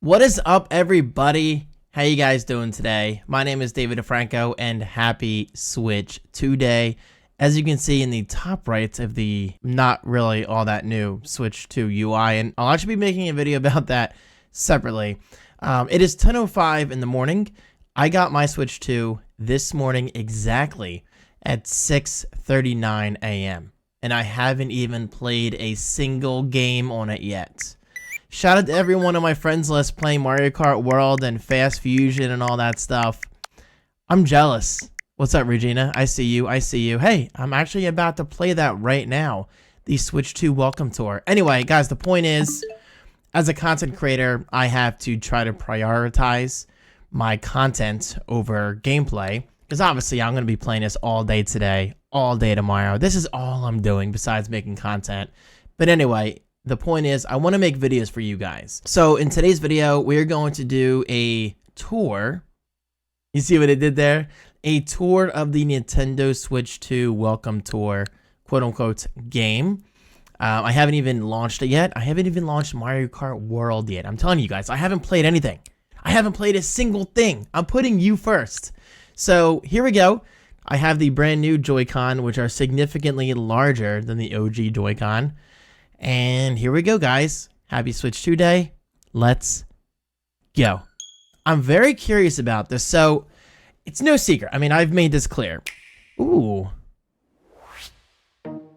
What is up, everybody? How you guys doing today? My name is David DeFranco, and happy Switch 2 Day. As you can see in the top right of the not really all that new Switch 2 UI, and I'll actually be making a video about that separately. It is 10:05 in the morning. I got my Switch 2 this morning exactly at 6:39 a.m. and I haven't even played a single game on it yet. Shout out to everyone on my friends list playing Mario Kart World and Fast Fusion and all that stuff. I'm jealous. What's up, Regina? I see you. I see you. Hey, I'm actually about to play that right now. The Switch 2 Welcome Tour. Anyway, guys, the point is, as a content creator, I have to try to prioritize my content over gameplay. Because obviously, I'm going to be playing this all day today, all day tomorrow. This is all I'm doing besides making content. But anyway, the point is, I want to make videos for you guys. So in today's video, we're going to do a tour. You see what I did there? A tour of the Nintendo Switch 2 Welcome Tour, quote unquote, game. I haven't even launched it yet. I haven't even launched Mario Kart World yet. I'm telling you guys, I haven't played anything. I haven't played a single thing. I'm putting you first. So here we go. I have the brand new Joy-Con, which are significantly larger than the OG Joy-Con. And here we go, guys. Happy Switch 2 Day. Let's go. I'm very curious about this. So, it's no secret. I mean, I've made this clear. Ooh.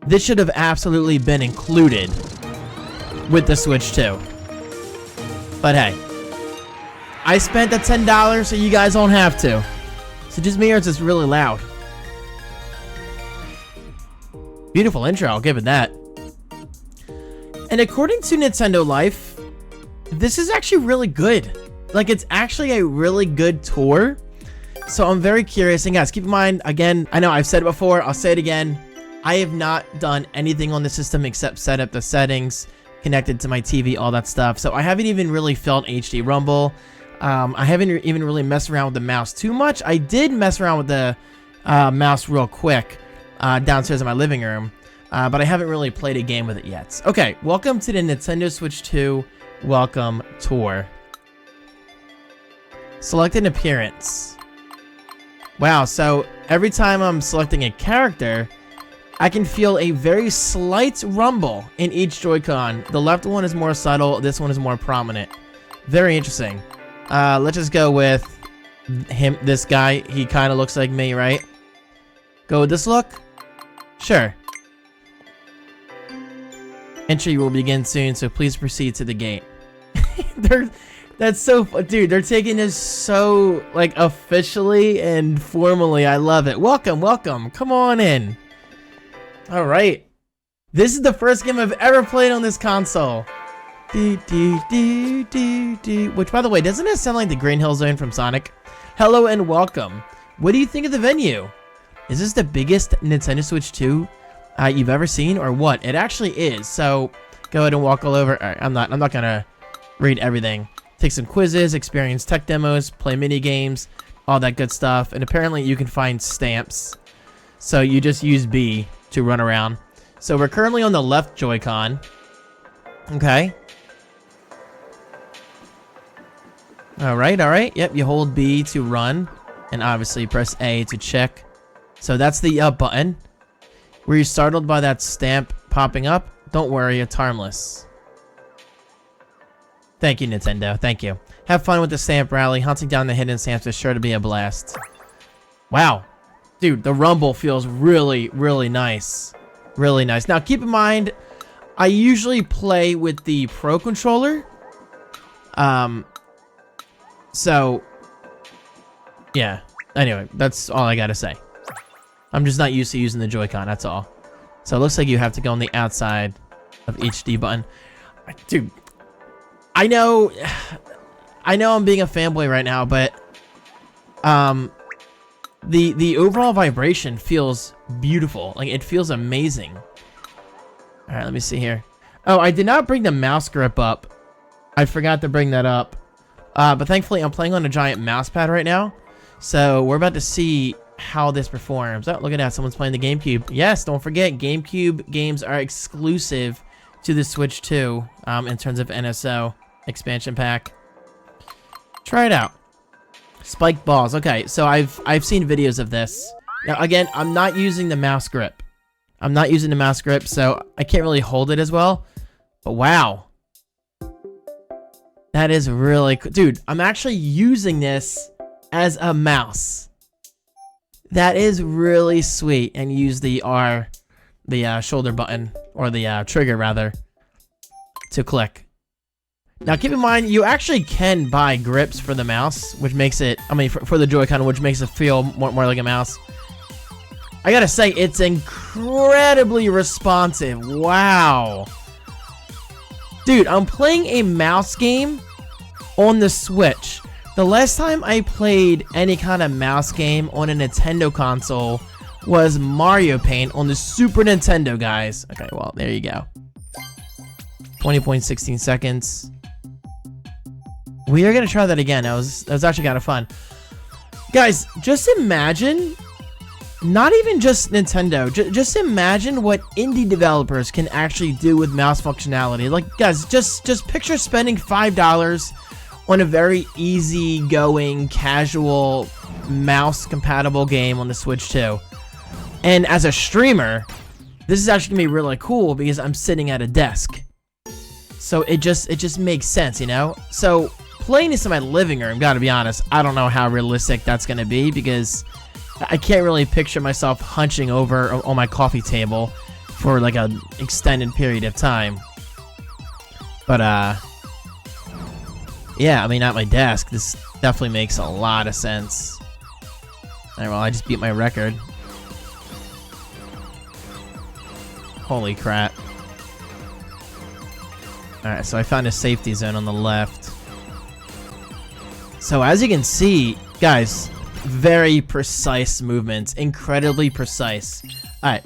This should have absolutely been included with the Switch 2. But hey, I spent the $10 so you guys don't have to. So just me, or is this really loud? Beautiful intro, I'll give it that. And according to Nintendo Life, this is actually really good. Like, it's actually a really good tour. So I'm very curious. And guys, keep in mind, again, I know I've said it before, I'll say it again. I have not done anything on the system except set up the settings, connected to my TV, all that stuff. So I haven't even really felt HD rumble. I haven't even really messed around with the mouse too much. I did mess around with the mouse real quick downstairs in my living room. But I haven't really played a game with it yet. Okay, welcome to the Nintendo Switch 2 Welcome Tour. Select an appearance. Wow, so every time I'm selecting a character, I can feel a very slight rumble in each Joy-Con. The left one is more subtle, this one is more prominent. Very interesting. Let's just go with him, this guy. He kind of looks like me, right? Go with this look? Sure. Entry will begin soon, so please proceed to the gate. That's so dude, they're taking this so, like, officially and formally. I love it. Welcome, welcome. Come on in. All right. This is the first game I've ever played on this console. Which, by the way, doesn't it sound like the Green Hill Zone from Sonic? Hello and welcome. What do you think of the venue? Is this the biggest Nintendo Switch 2 you've ever seen, or what? It actually is. So go ahead and walk all over. All right, I'm not gonna read everything. Take some quizzes, experience tech demos, play mini games, all that good stuff. And apparently you can find stamps. So you just use B to run around. So we're currently on the left Joy-Con. Okay. All right. Yep, you hold B to run, and obviously press A to check. So that's the up button. Were you startled by that stamp popping up? Don't worry, it's harmless. Thank you, Nintendo. Thank you. Have fun with the stamp rally. Hunting down the hidden stamps is sure to be a blast. Wow. Dude, the rumble feels really, really nice. Really nice. Now, keep in mind, I usually play with the Pro Controller. So, yeah. Anyway, that's all I gotta say. I'm just not used to using the Joy-Con, that's all. So it looks like you have to go on the outside of each D button. Dude, I know I'm being a fanboy right now, but the overall vibration feels beautiful. Like, it feels amazing. All right, let me see here. Oh, I did not bring the mouse grip up. I forgot to bring that up. But thankfully, I'm playing on a giant mouse pad right now. So we're about to see how this performs. Oh, look at that. Someone's playing the GameCube. Yes, don't forget, GameCube games are exclusive to the Switch 2 in terms of NSO expansion pack. try it out. Spiked balls. Okay, so I've seen videos of this. Now, again, I'm not using the mouse grip. I'm not using the mouse grip, so I can't really hold it as well. But wow. That is really cool. Dude, I'm actually using this as a mouse. That is really sweet. And use the R, the shoulder button, or the trigger rather, to click. Now keep in mind, you actually can buy grips for the mouse, which makes it, I mean for the Joy-Con, which makes it feel more like a mouse. I gotta say, it's incredibly responsive. Wow. Dude, I'm playing a mouse game on the Switch. The last time I played any kind of mouse game on a Nintendo console was Mario Paint on the Super Nintendo, guys. Okay, well, there you go. 20.16 seconds. We are gonna try that again. That was actually kind of fun. Guys, just imagine, not even just Nintendo, just imagine what indie developers can actually do with mouse functionality. Like, guys, just picture spending $5 on a very easy-going, casual, mouse-compatible game on the Switch 2. And as a streamer, this is actually gonna be really cool because I'm sitting at a desk. So it just makes sense, you know? So playing this in my living room, gotta be honest, I don't know how realistic that's gonna be because I can't really picture myself hunching over on my coffee table for like an extended period of time. But yeah, I mean, at my desk, this definitely makes a lot of sense. Alright, well, I just beat my record. Holy crap. Alright, so I found a safety zone on the left. So as you can see, guys, very precise movements. Incredibly precise. Alright,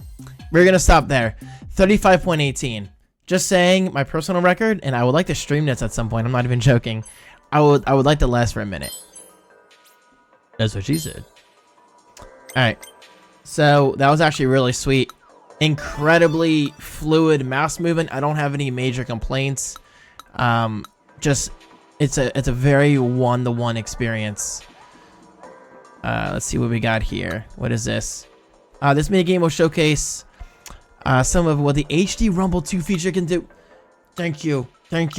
we're gonna stop there. 35.18. Just saying, my personal record, and I would like to stream this at some point, I'm not even joking. I would like to last for a minute. That's what she said. Alright, so that was actually really sweet. Incredibly fluid mouse movement. I don't have any major complaints. Just it's a very one-to-one experience. Let's see what we got here. What is this? This minigame will showcase some of what the HD Rumble 2 feature can do. Thank you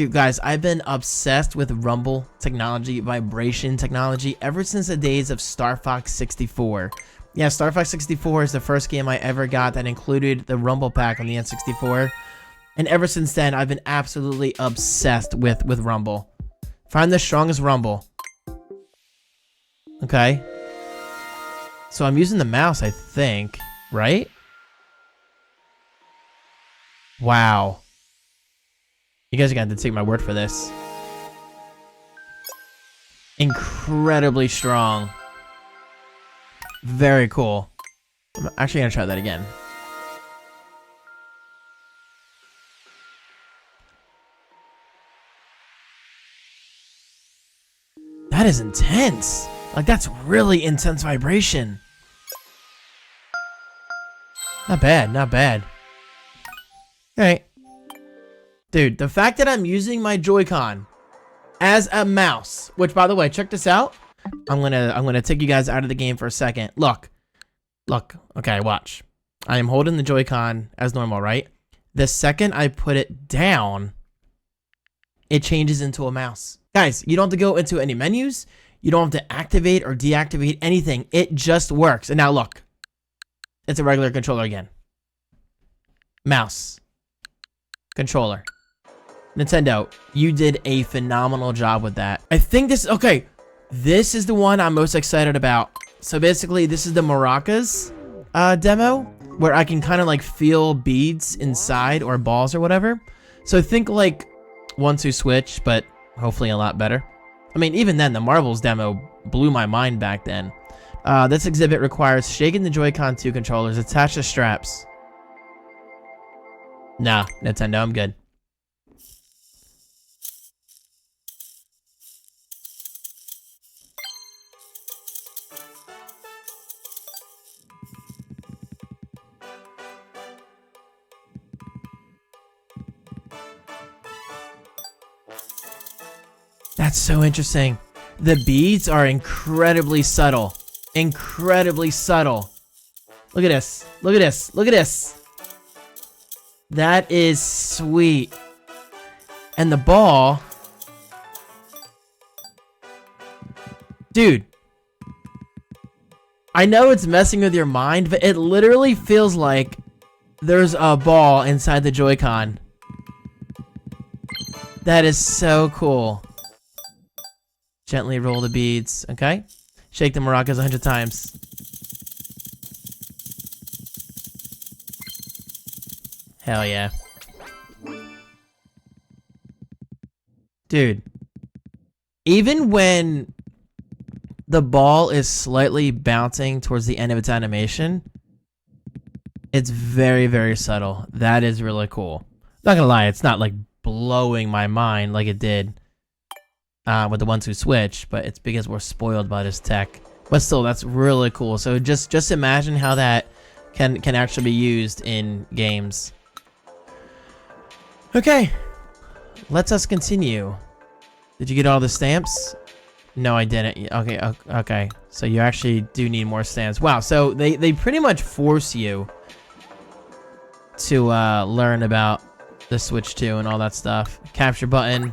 guys. I've been obsessed with Rumble technology, vibration technology ever since the days of Star Fox 64. Yeah, Star Fox 64 is the first game I ever got that included the Rumble pack on the N64. And ever since then, I've been absolutely obsessed with Rumble. Find the strongest Rumble. Okay. So I'm using the mouse, I think, right? Wow. You guys are going to have to take my word for this. Incredibly strong. Very cool. I'm actually going to try that again. That is intense. Like, that's really intense vibration. Not bad, not bad. Alright. Dude, the fact that I'm using my Joy-Con as a mouse, which, by the way, check this out. I'm gonna take you guys out of the game for a second. Look. Okay, watch. I am holding the Joy-Con as normal, right? The second I put it down, it changes into a mouse. Guys, you don't have to go into any menus. You don't have to activate or deactivate anything. It just works. And now look. It's a regular controller again. Mouse. Controller. Nintendo, you did a phenomenal job with that. I think this, okay, this is the one I'm most excited about. So basically, this is the Maracas demo, where I can kind of like feel beads inside or balls or whatever. So think like 1-2 Switch, but hopefully a lot better. I mean, even then, the Marbles demo blew my mind back then. This exhibit requires shaking the Joy-Con 2 controllers attached to straps. Nah, Nintendo, I'm good. That's so interesting. The beads are incredibly subtle. Incredibly subtle. Look at this. Look at this. Look at this. That is sweet. And the ball. Dude. I know it's messing with your mind, but it literally feels like there's a ball inside the Joy-Con. That is so cool. Gently roll the beads, okay? Shake the maracas 100 times. Hell yeah. Dude. Even when the ball is slightly bouncing towards the end of its animation, it's very, very subtle. That is really cool. Not gonna lie, it's not like blowing my mind like it did with the 1-2 switch, but it's because we're spoiled by this tech. But still, that's really cool. So just imagine how that can actually be used in games. Okay, let us continue. Did you get all the stamps? No, I didn't. Okay. So you actually do need more stamps. Wow. So they pretty much force you to learn about the Switch 2 and all that stuff. Capture button.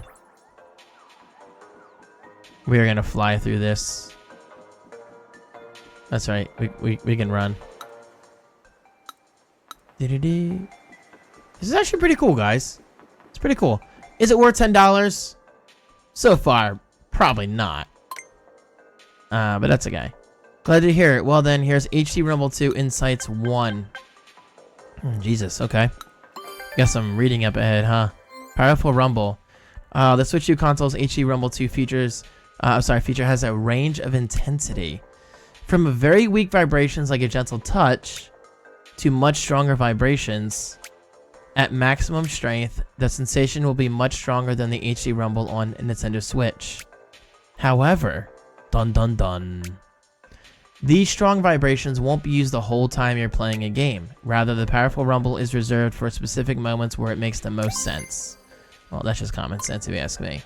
We are gonna fly through this. That's right. We can run. This is actually pretty cool, guys. It's pretty cool. Is it worth $10? So far, probably not. But that's okay. Glad to hear it. Well then, here's HD Rumble 2 Insights 1. Jesus, okay. Got some reading up ahead, huh? Powerful Rumble. The Switch 2 console's HD Rumble 2 feature has a range of intensity. From very weak vibrations like a gentle touch to much stronger vibrations. At maximum strength, the sensation will be much stronger than the HD Rumble on a Nintendo Switch. However, dun dun dun, these strong vibrations won't be used the whole time you're playing a game. Rather, the powerful rumble is reserved for specific moments where it makes the most sense. Well, that's just common sense if you ask me.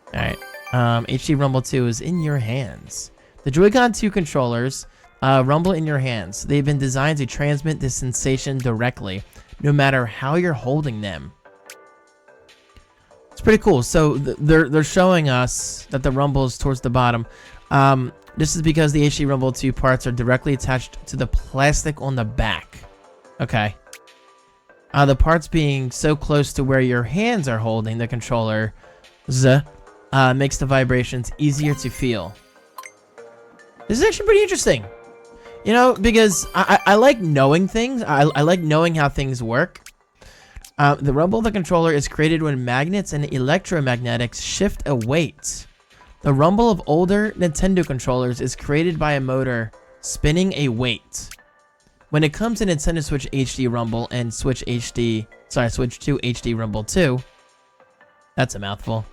Alright, HD Rumble 2 is in your hands. The Joy-Con 2 controllers rumble in your hands. They've been designed to transmit this sensation directly, no matter how you're holding them. It's pretty cool. So they're showing us that the rumble is towards the bottom. This is because the HD Rumble 2 parts are directly attached to the plastic on the back. Okay. The parts being so close to where your hands are holding the controller makes the vibrations easier to feel. This is actually pretty interesting. You know, because I like knowing things. I like knowing how things work. The rumble of the controller is created when magnets and electromagnetics shift a weight. The rumble of older Nintendo controllers is created by a motor spinning a weight. When it comes to Nintendo Switch HD Rumble and Switch 2 HD Rumble 2, that's a mouthful.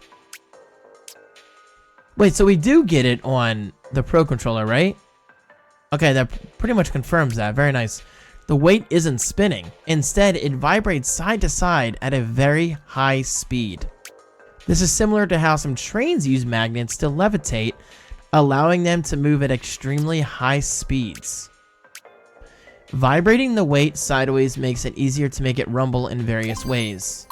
Wait, so we do get it on the Pro Controller, right? Okay, that pretty much confirms that. Very nice. The weight isn't spinning. Instead, it vibrates side to side at a very high speed. This is similar to how some trains use magnets to levitate, allowing them to move at extremely high speeds. Vibrating the weight sideways makes it easier to make it rumble in various ways.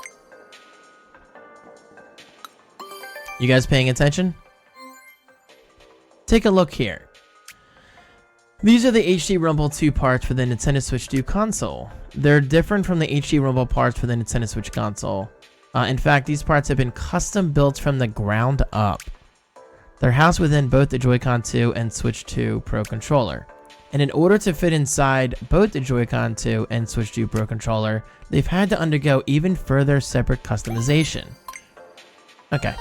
You guys paying attention? Take a look here. These are the HD Rumble 2 parts for the Nintendo Switch 2 console. They're different from the HD Rumble parts for the Nintendo Switch console. In fact, these parts have been custom built from the ground up. They're housed within both the Joy-Con 2 and Switch 2 Pro Controller. And in order to fit inside both the Joy-Con 2 and Switch 2 Pro Controller, they've had to undergo even further separate customization. Okay.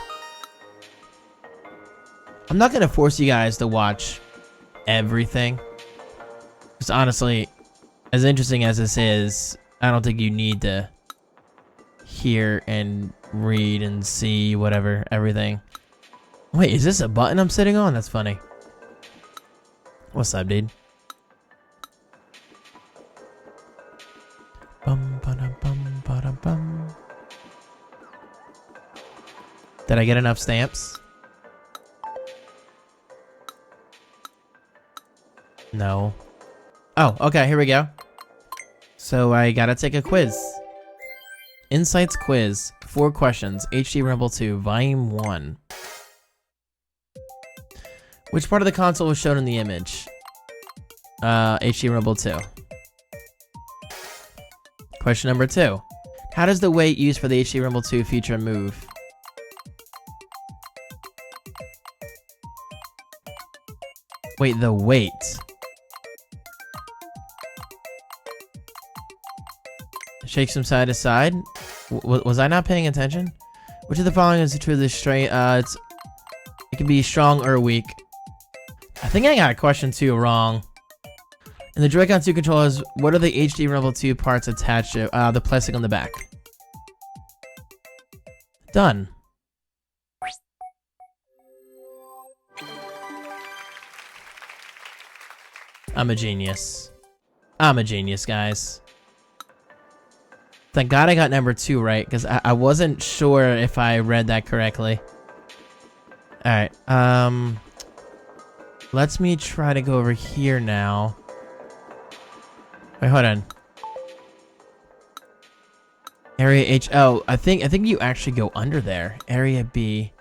I'm not going to force you guys to watch everything. Because honestly, as interesting as this is, I don't think you need to hear and read and see whatever, everything. Wait, is this a button I'm sitting on? That's funny. What's up, dude? Bum, ba-dum, bum, ba-dum, bum. Did I get enough stamps? No. Oh, okay, here we go. So I gotta take a quiz. Insights quiz. 4 questions. HD Rumble 2, Volume 1. Which part of the console was shown in the image? HD Rumble 2. Question number 2. How does the weight used for the HD Rumble 2 feature move? Wait, the weight. Shakes from side to side. Was I not paying attention? Which of the following is true of the straight? It can be strong or weak. I think I got question 2 wrong. In the Joy-Con 2 controllers, what are the HD Rumble 2 parts attached to? The plastic on the back. Done. I'm a genius. I'm a genius, guys. Thank God I got number 2 right, because I wasn't sure if I read that correctly. Alright, let's me try to go over here now. Wait, hold on. Area H. Oh, I think you actually go under there. Area B.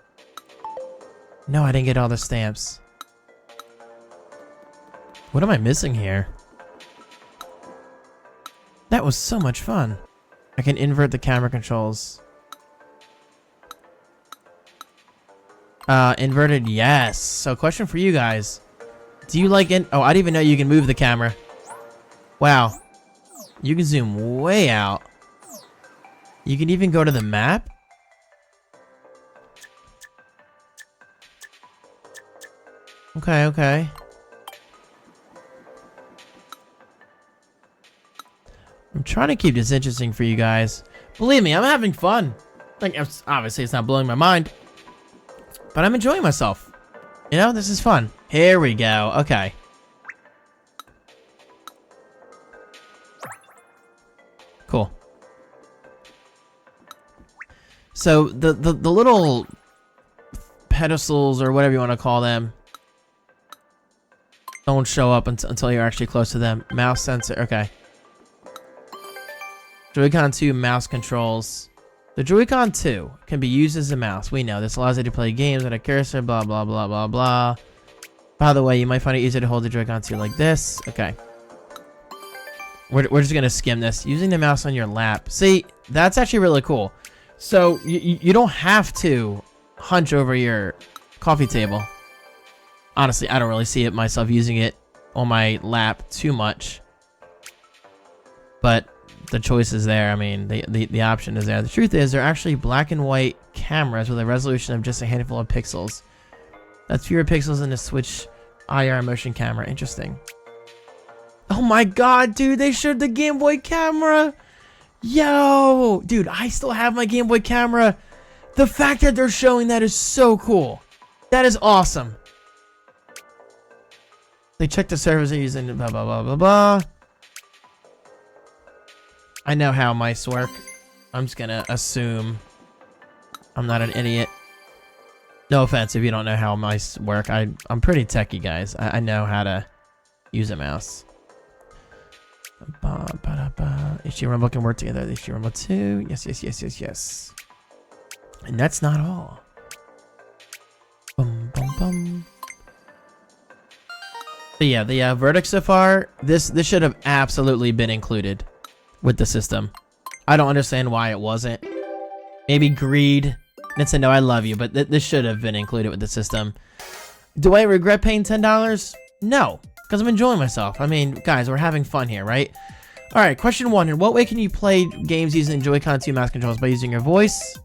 No, I didn't get all the stamps. What am I missing here? That was so much fun. I can invert the camera controls. Inverted, yes. So question for you guys. Do you like it? Oh, I didn't even know you can move the camera. Wow. You can zoom way out. You can even go to the map. Okay, okay. I'm trying to keep this interesting for you guys. Believe me, I'm having fun. Like, obviously it's not blowing my mind, but I'm enjoying myself. You know, this is fun. Here we go. Okay. Cool. So the little pedestals or whatever you want to call them don't show up until you're actually close to them. Mouse sensor. Okay. Joy-Con 2 mouse controls. The Joy-Con 2 can be used as a mouse. We know this allows you to play games with a cursor, blah, blah, blah, blah, blah. By the way, you might find it easier to hold the Joy-Con 2 like this. Okay. We're just going to skim this. Using the mouse on your lap. See, that's actually really cool. So, you don't have to hunch over your coffee table. Honestly, I don't really see it myself using it on my lap too much. But the choice is there. I mean, the option is there. The truth is, they're actually black and white cameras with a resolution of just a handful of pixels. That's fewer pixels than the Switch IR motion camera. Interesting. Oh my god, dude, they showed the Game Boy camera. Yo, dude, I still have my Game Boy camera. The fact that they're showing that is so cool. That is awesome. They check the surface using blah, blah, blah, blah, blah. I know how mice work. I'm just gonna assume I'm not an idiot. No offense if you don't know how mice work. I'm pretty techie, guys. I know how to use a mouse. HD Rumble can work together. HD Rumble 2. Yes, yes, yes, yes, yes. And that's not all. Bum, bum, bum. But yeah, the verdict so far, this should have absolutely been included with the system. I don't understand why it wasn't. Maybe greed. Nintendo, I love you, but this should have been included with the system. Do I regret paying $10? No, because I'm enjoying myself. I mean, guys, we're having fun here, right? All right, question 1. In what way can you play games using Joy-Con 2 mouse controls? By using your voice,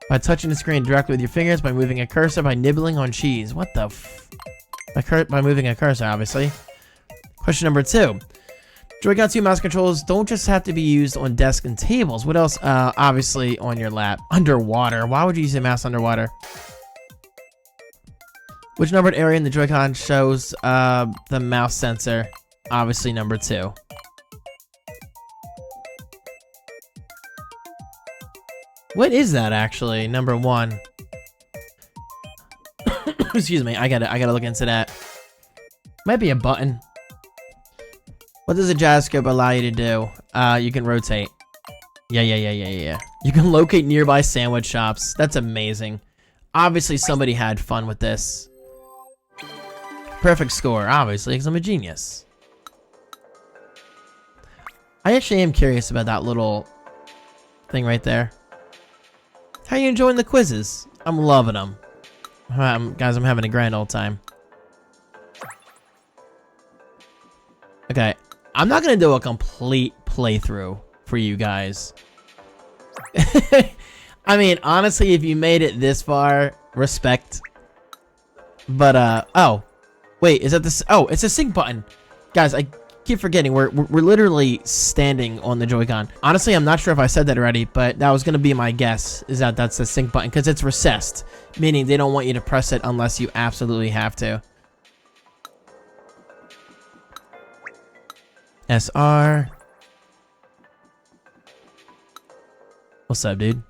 by touching the screen directly with your fingers, by moving a cursor, by nibbling on cheese. What the f... By moving a cursor, obviously. Question number 2. Joy-Con 2 mouse controls don't just have to be used on desks and tables. What else? Obviously on your lap. Underwater. Why would you use a mouse underwater? Which numbered area in the Joy-Con shows the mouse sensor? Obviously number 2. What is that actually? Number 1. Excuse me. I gotta look into that. Might be a button. What does a gyroscope allow you to do? You can rotate. Yeah. You can locate nearby sandwich shops. That's amazing. Obviously, somebody had fun with this. Perfect score, obviously, because I'm a genius. I actually am curious about that little thing right there. How are you enjoying the quizzes? I'm loving them. Guys, I'm having a grand old time. Okay, I'm not going to do a complete playthrough for you guys. I mean, honestly, if you made it this far, respect. But, oh. Wait, is that this? Oh, it's a sync button. Guys, I keep forgetting. We're literally standing on the Joy-Con. Honestly, I'm not sure if I said that already, but that was going to be my guess, is that that's the sync button, because it's recessed, meaning they don't want you to press it unless you absolutely have to. SR. What's up, dude?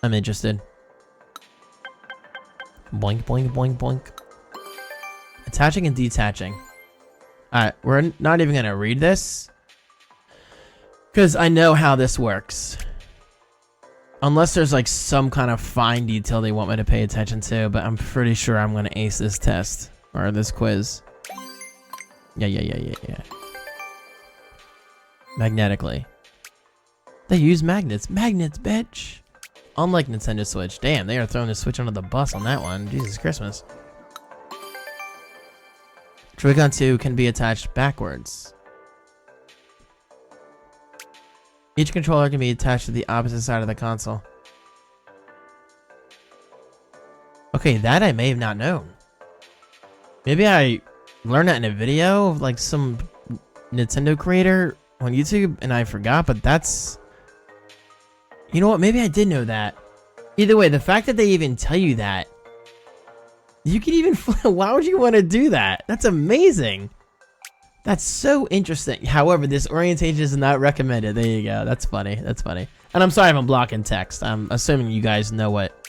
I'm interested. Boink, boink, boink, boink. Attaching and detaching. Alright, we're not even gonna read this, because I know how this works. Unless there's like some kind of fine detail they want me to pay attention to, but I'm pretty sure I'm gonna ace this test. Or this quiz. Yeah. Magnetically. They use magnets. Magnets, bitch! Unlike Nintendo Switch. Damn, they are throwing the Switch under the bus on that one. Jesus Christmas. Joy-Con 2 can be attached backwards. Each controller can be attached to the opposite side of the console. Okay, that I may have not known. Maybe I learned that in a video of like some Nintendo creator on YouTube and I forgot, but that's... You know what? Maybe I did know that. Either way, the fact that they even tell you that, you can even... Why would you want to do that? That's amazing. That's so interesting. However, this orientation is not recommended. There you go. That's funny. That's funny. And I'm sorry if I'm blocking text. I'm assuming you guys know what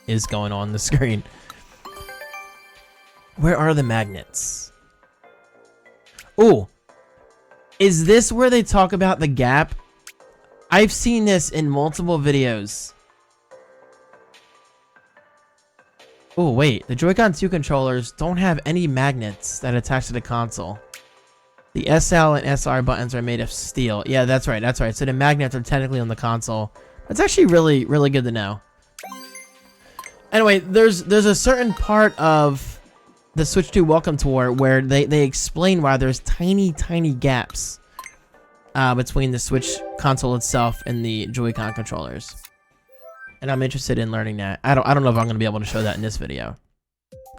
is going on the screen. Where are the magnets? Oh. Is this where they talk about the gap? I've seen this in multiple videos. Oh, wait. The Joy-Con 2 controllers don't have any magnets that attach to the console. The SL and SR buttons are made of steel. Yeah, that's right. That's right. So the magnets are technically on the console. That's actually really, really good to know. Anyway, there's a certain part of the Switch 2 Welcome Tour where they explain why there's tiny, tiny gaps between the Switch console itself and the Joy-Con controllers. And I'm interested in learning that. I don't know if I'm going to be able to show that in this video.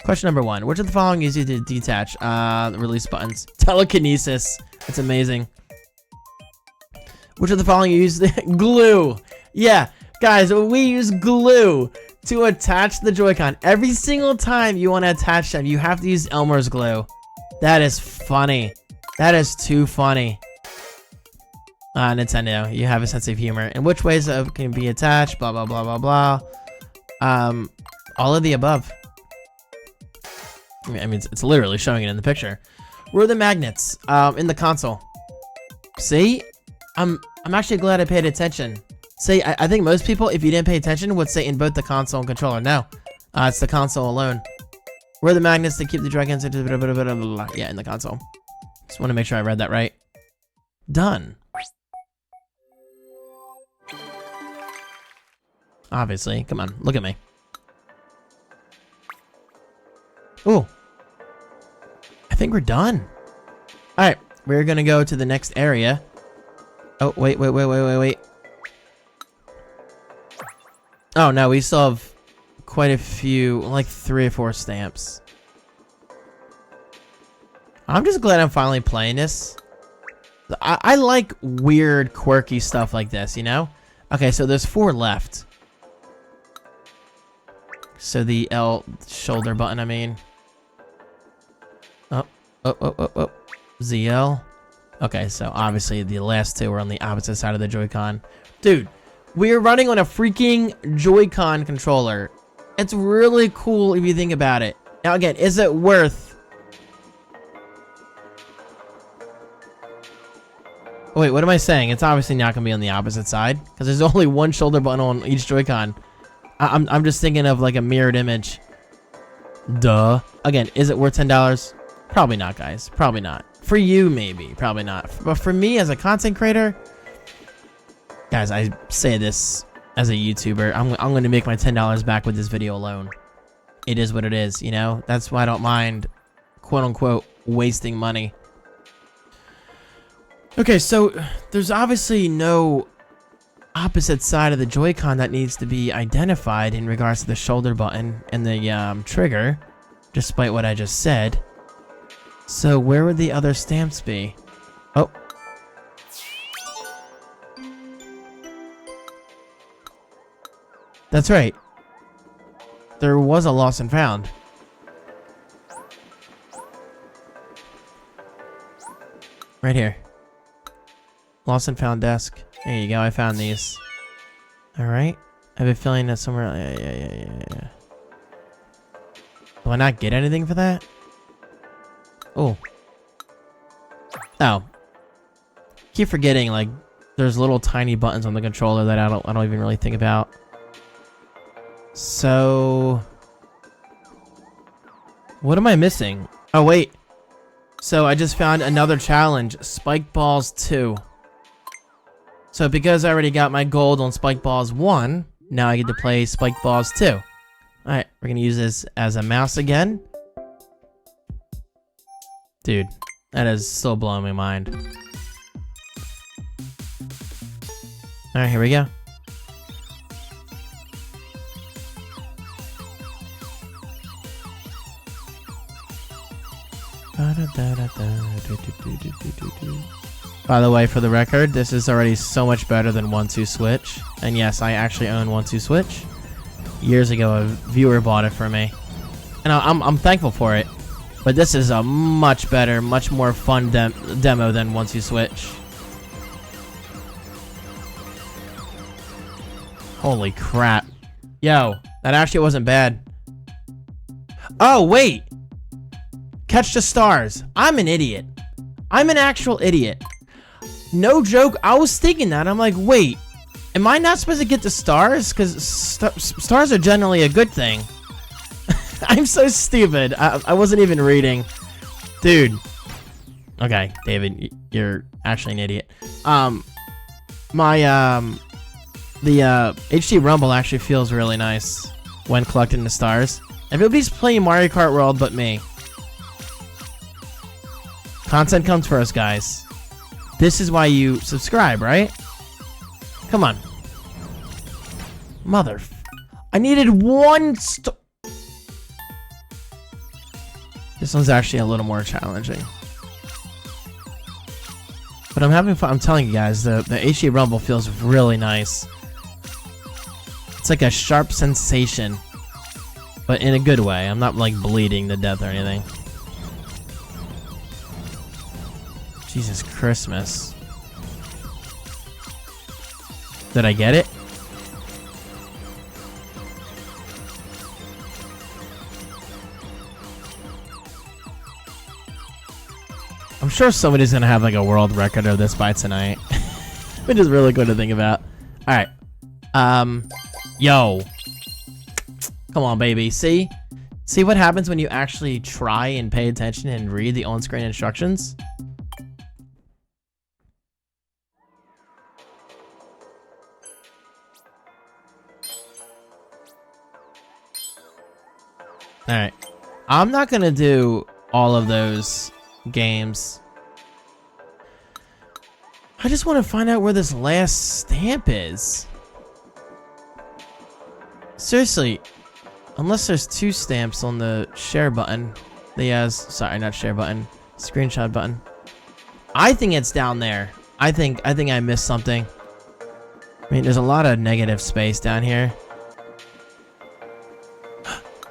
Question number 1. Which of the following is easy to detach? The release buttons. Telekinesis. That's amazing. Which of the following you use? Glue. Yeah, guys, we use glue to attach the Joy-Con. Every single time you want to attach them, you have to use Elmer's glue. That is funny. That is too funny. Nintendo, you have a sense of humor. In which ways can be attached? Blah, blah, blah, blah, blah. All of the above. I mean, it's literally showing it in the picture. Where are the magnets? In the console. See? I'm actually glad I paid attention. See, I think most people, if you didn't pay attention, would say in both the console and controller. No. It's the console alone. Where are the magnets that keep the Joy-Cons? Yeah, in the console. Just want to make sure I read that right. Done. Obviously. Come on, look at me. Ooh. I think we're done. Alright, we're gonna go to the next area. Oh, wait. Oh, no, we still have quite a few, like 3 or 4 stamps. I'm just glad I'm finally playing this. I like weird, quirky stuff like this, you know? Okay, so there's 4 left. So the L shoulder button, I mean. Oh. ZL. Okay, so obviously the last 2 are on the opposite side of the Joy-Con. Dude, we are running on a freaking Joy-Con controller. It's really cool if you think about it. Now again, is it worth Oh, wait, what am I saying? It's obviously not gonna be on the opposite side because there's only one shoulder button on each Joy-Con. I'm just thinking of like a mirrored image. Duh. Again, is it worth $10? Probably not, guys. Probably not. For you, maybe. Probably not. But for me as a content creator, guys, I say this as a YouTuber, I'm going to make my $10 back with this video alone. It is what it is, you know? That's why I don't mind, quote unquote, wasting money. Okay, so there's obviously no opposite side of the Joy-Con that needs to be identified in regards to the shoulder button and the trigger, despite what I just said. So where would the other stamps be? Oh. That's right. There was a lost and found. Right here. Lost and found desk. There you go, I found these. Alright. I have a feeling that somewhere... Yeah. Do I not get anything for that? Oh. Oh. Keep forgetting, like, there's little tiny buttons on the controller that I don't even really think about. So... what am I missing? Oh, wait. So I just found another challenge. Spike Balls 2. So because I already got my gold on Spike Balls 1, now I get to play Spike Balls 2. Alright, we're gonna use this as a mouse again. Dude, that is still blowing my mind. Alright, here we go. By the way, for the record, this is already so much better than 1-2 Switch. And yes, I actually own 1-2 Switch. Years ago, a viewer bought it for me. And I'm thankful for it. But this is a much better, much more fun demo than 1-2 Switch. Holy crap. Yo, that actually wasn't bad. Oh, wait! Catch the stars. I'm an idiot. I'm an actual idiot. No joke, I was thinking that. I'm like, wait, am I not supposed to get the stars? Because stars are generally a good thing. I'm so stupid. I wasn't even reading. Dude. Okay, David, you're actually an idiot. The HD Rumble actually feels really nice when collecting the stars. Everybody's playing Mario Kart World but me. Content comes first, guys. This is why you subscribe, right? Come on. I needed one This one's actually a little more challenging. But I'm having fun. I'm telling you guys, the HD Rumble feels really nice. It's like a sharp sensation. But in a good way. I'm not like bleeding to death or anything. Jesus Christmas. Did I get it? I'm sure somebody's gonna have like a world record of this by tonight. Which is really good to think about. Alright. Yo. Come on, baby. See? See what happens when you actually try and pay attention and read the on-screen instructions? Alright. I'm not gonna do all of those games. I just want to find out where this last stamp is. Seriously. Unless there's two stamps on the share button. Sorry, not share button. Screenshot button. I think it's down there. I think I missed something. I mean, there's a lot of negative space down here.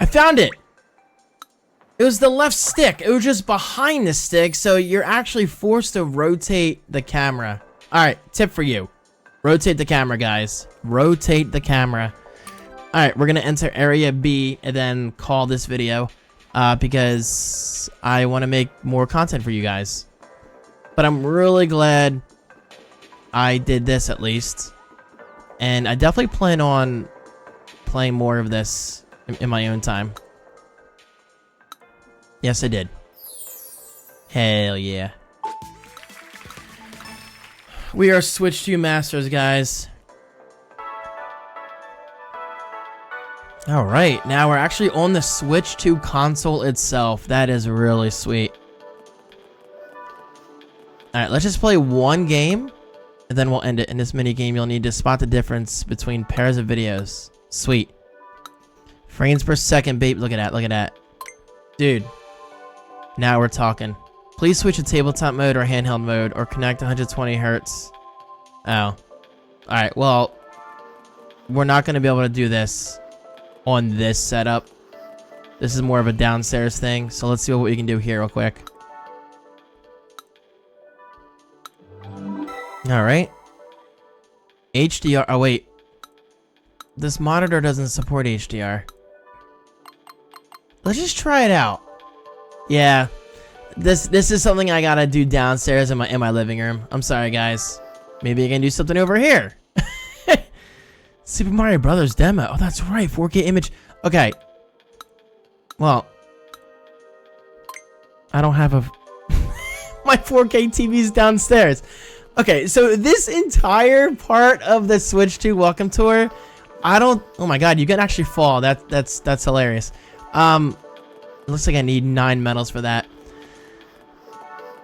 I found it! It was the left stick. It was just behind the stick, so you're actually forced to rotate the camera. Alright, tip for you. Rotate the camera, guys. Rotate the camera. Alright, we're gonna enter area B and then call this video. Because I want to make more content for you guys. But I'm really glad I did this at least. And I definitely plan on playing more of this in my own time. Yes, I did. Hell yeah. We are Switch 2 masters, guys. Alright, now we're actually on the Switch 2 console itself. That is really sweet. Alright, let's just play one game, and then we'll end it. In this mini game, you'll need to spot the difference between pairs of videos. Sweet. Frames per second, babe. Look at that, look at that. Dude. Now we're talking. Please switch to tabletop mode or handheld mode, or connect 120 hertz. Oh. Alright, well, we're not going to be able to do this on this setup. This is more of a downstairs thing, so let's see what we can do here real quick. Alright. HDR. Oh, wait. This monitor doesn't support HDR. Let's just try it out. Yeah. This is something I gotta do downstairs in my living room. I'm sorry, guys. Maybe I can do something over here. Super Mario Brothers demo. Oh, that's right. 4K image. Okay. Well, I don't have a... My 4K TV's downstairs. Okay, so this entire part of the Switch 2 welcome tour, I don't... Oh my god, you can actually fall. That's hilarious. Looks like I need 9 medals for that.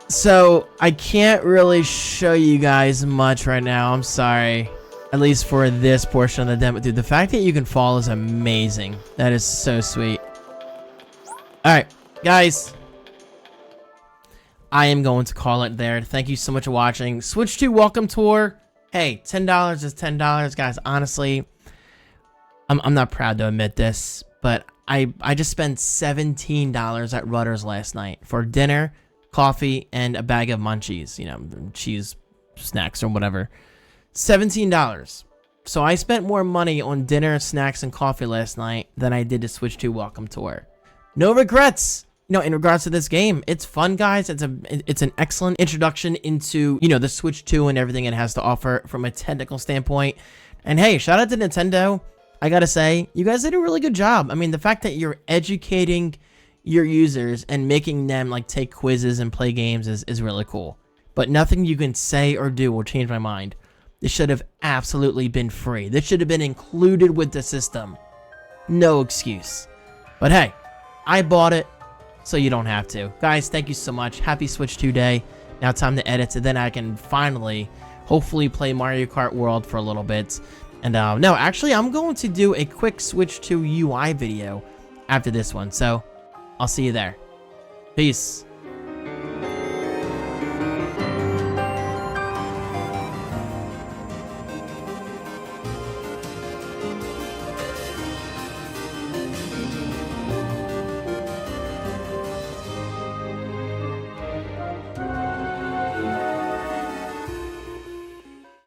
So, I can't really show you guys much right now. I'm sorry. At least for this portion of the demo. Dude, the fact that you can fall is amazing. That is so sweet. Alright, guys. I am going to call it there. Thank you so much for watching. Switch 2 welcome tour. Hey, $10 is $10, guys. Honestly, I'm not proud to admit this, but I just spent $17 at Rutter's last night for dinner, coffee, and a bag of munchies. You know, cheese snacks or whatever. $17. So I spent more money on dinner, snacks, and coffee last night than I did to Switch 2 welcome tour. No regrets. You know, in regards to this game, it's fun, guys. It's an excellent introduction into, you know, the Switch 2 and everything it has to offer from a technical standpoint. And hey, shout out to Nintendo. I gotta say, you guys did a really good job. I mean, the fact that you're educating your users and making them like take quizzes and play games is really cool. But nothing you can say or do will change my mind. This should have absolutely been free. This should have been included with the system. No excuse. But hey, I bought it, so you don't have to. Guys, thank you so much. Happy Switch 2 Day. Now time to edit, so then I can finally, hopefully, play Mario Kart World for a little bit. And no, actually, I'm going to do a quick Switch 2 UI video after this one. So, I'll see you there. Peace.